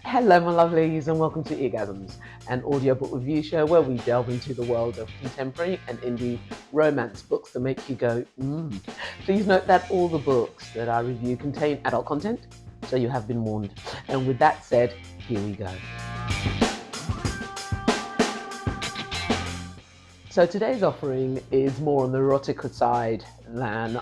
Hello my lovelies and welcome to Eargasms, an audiobook review show where we delve into the world of contemporary and indie romance books that make you go, mmm. Please note that all the books that I review contain adult content, so you have been warned. And with that said, here we go. So today's offering is more on the erotic side than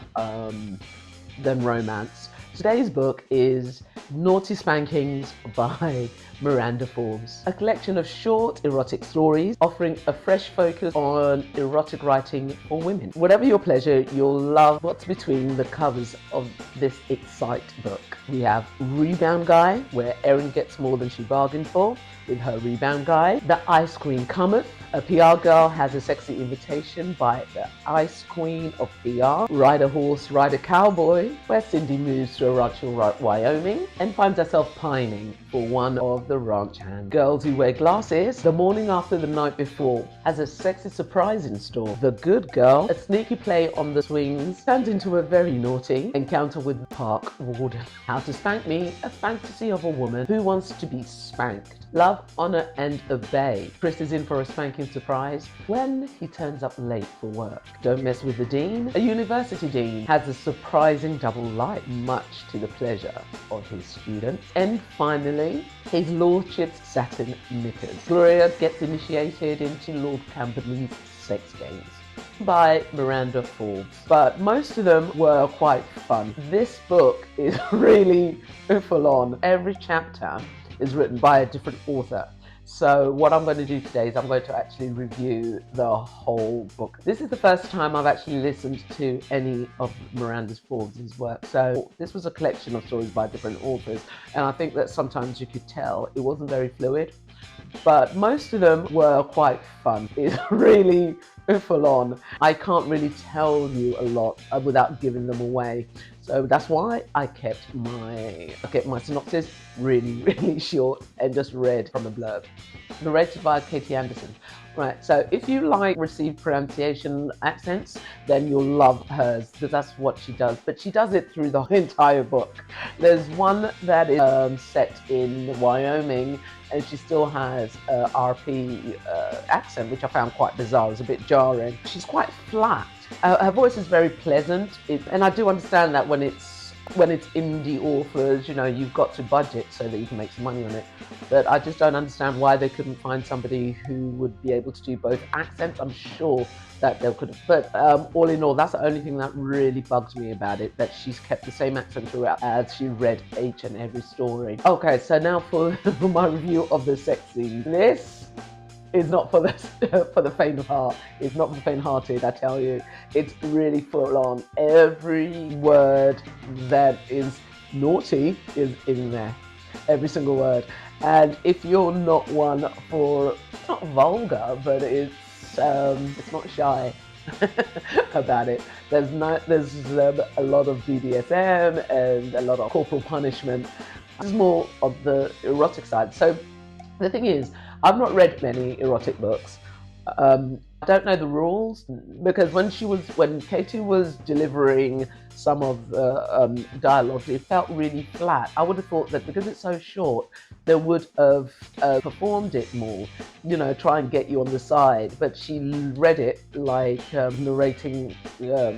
romance. Today's book is Naughty Spankings by Miranda Forbes, a collection of short erotic stories offering a fresh focus on erotic writing for women. Whatever your pleasure, you'll love what's between the covers of this Xcite book. We have Rebound Guy, where Erin gets more than she bargained for with her rebound guy. The Ice Queen Cometh. A PR girl has a sexy invitation by the Ice Queen of PR. Ride a Horse, Ride a Cowboy, where Cindy moves to a ranch in Wyoming and finds herself pining for one of the ranch hands. Girls Who Wear Glasses. The Morning After the Night Before has a sexy surprise in store. The Good Girl, a sneaky play on the swings, turns into a very naughty encounter with the park warden. How to Spank Me, a fantasy of a woman who wants to be spanked. Love, Honor and Obey. Chris is in for a spanking surprise when he turns up late for work. Don't Mess with the Dean. A university dean has a surprising double life, much to the pleasure of his students. And finally, His Lordship's Satin Knickers. Gloria gets initiated into Lord Camberley's sex games by Miranda Forbes, but most of them were quite fun. This book is really full on. Every chapter is written by a different author. So what I'm going to do today is I'm going to actually review the whole book. This is the first time I've actually listened to any of Miranda Forbes' work. So this was a collection of stories by different authors, and I think that sometimes you could tell it wasn't very fluid, but most of them were quite fun. It's really full on. I can't really tell you a lot without giving them away. So that's why I kept my synopsis really short and just read from the blurb. Narrated by Katie Anderson. Right, so if you like received pronunciation accents, then you'll love hers, because that's what she does. But she does it through the entire book. There's one that is set in Wyoming, and she still has a RP accent, which I found quite bizarre. It was a bit jarring. She's quite flat. Her voice is very pleasant, and I do understand that when it's indie authors, you know, you've got to budget so that you can make some money on it. But I just don't understand why they couldn't find somebody who would be able to do both accents. I'm sure that they could have, but all in all, that's the only thing that really bugs me about it, that she's kept the same accent throughout as she read each and every story. Okay, so now for my review of the sex scene. This is not for the faint of heart. It's not for the faint-hearted, I tell you. It's really full on. Every word that is naughty is in there. Every single word. And if you're not one for, not vulgar, but it's not shy about it. There's a lot of BDSM and a lot of corporal punishment. This is more of the erotic side. So the thing is, I've not read many erotic books. I don't know the rules, because when Katie was delivering some of the dialogue, it felt really flat. I would have thought that because it's so short, they would have performed it more, you know, try and get you on the side. But she read it like narrating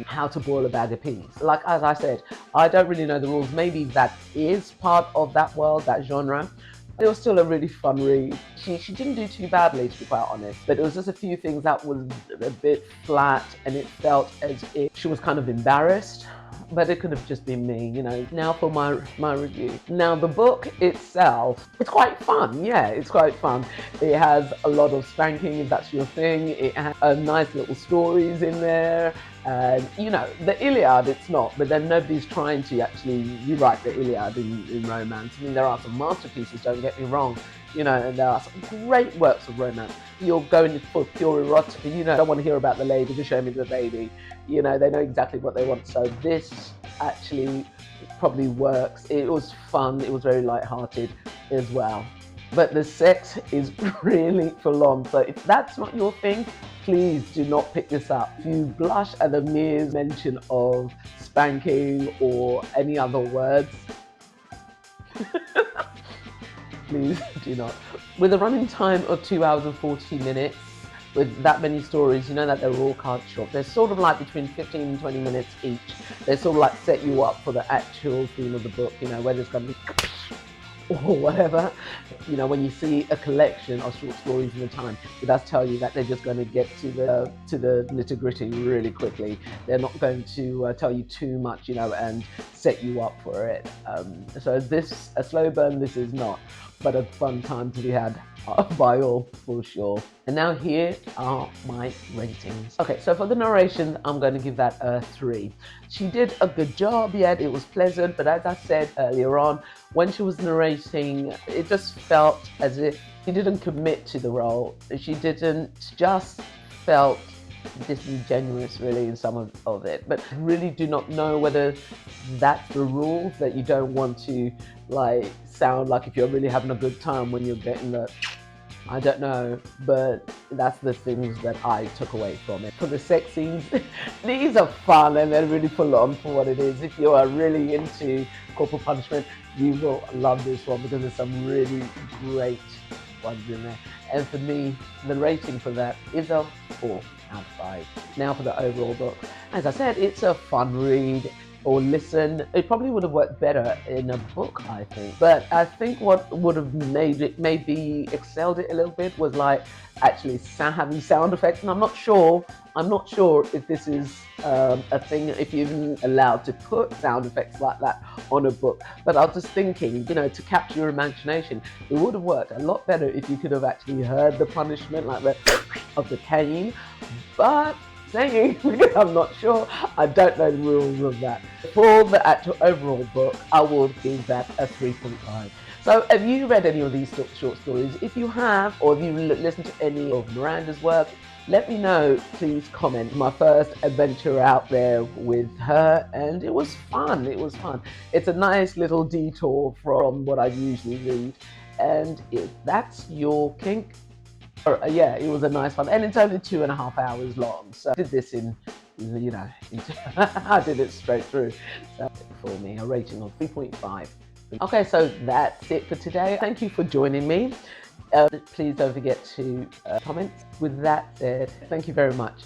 how to boil a bag of peas. Like, as I said, I don't really know the rules. Maybe that is part of that world, that genre. It was still a really fun read. She didn't do too badly, to be quite honest, but there was just a few things that was a bit flat, and it felt as if she was kind of embarrassed, but it could have just been me, you know. Now for my review. Now, the book itself, it's quite fun. Yeah, it's quite fun. It has a lot of spanking, if that's your thing. It has nice little stories in there. And, you know, the Iliad, it's not, but then nobody's trying to actually rewrite the Iliad in romance. I mean, there are some masterpieces, don't get me wrong, you know, and there are some great works of romance. You're going for pure erotic, you know, don't want to hear about the lady, just show me the baby. You know, they know exactly what they want. So this actually probably works. It was fun, it was very light-hearted as well. But the sex is really full on. So if that's not your thing, please do not pick this up. If you blush at the mere mention of spanking or any other words, please do not. With a running time of 2 hours and 40 minutes, with that many stories, you know that they're all cut short. They're sort of like between 15 and 20 minutes each. They sort of like set you up for the actual theme of the book, you know, whether it's going to be or whatever. You know, when you see a collection of short stories in the time, it does tell you that they're just going to get to the nitty gritty really quickly. They're not going to tell you too much, you know, and set you up for it. So this, a slow burn, this is not, but a fun time to be had by all, for sure. And now here are my ratings. Okay, so for the narration, I'm going to give that a 3. She did a good job, yet it was pleasant, but as I said earlier on, when she was narrating, it just felt as if she didn't commit to the role. She just felt disingenuous really in some of it, but I really do not know whether that's the rule, that you don't want to like sound like if you're really having a good time when you're getting the, I don't know, but that's the things that I took away from it. For the sex scenes, these are fun and they're really full on for what it is. If you are really into corporal punishment, you will love this one because there's some really great ones in there. And for me, the rating for that is a 4 out of 5. Now for the overall book. As I said, it's a fun read or listen. It probably would have worked better in a book, I think. But I think what would have made it, maybe excelled it a little bit, was like actually having sound effects. And I'm not sure if this is a thing, if you're even allowed to put sound effects like that on a book. But I was just thinking, you know, to capture your imagination, it would have worked a lot better if you could have actually heard the punishment, like the of the cane. But saying, because I'm not sure, I don't know the rules of that. For the actual overall book, I will give that a 3.5. So have you read any of these short stories? If you have, or if you listened to any of Miranda's work, let me know, please comment. My first adventure out there with her, and it was fun, It's a nice little detour from what I usually read. And if that's your kink, yeah, it was a nice one, and it's only 2.5 hours long. So I did this in, you know, I did it straight through. So for me, a rating of 3.5. Okay, so that's it for today. Thank you for joining me. Please don't forget to comment. With that said, thank you very much.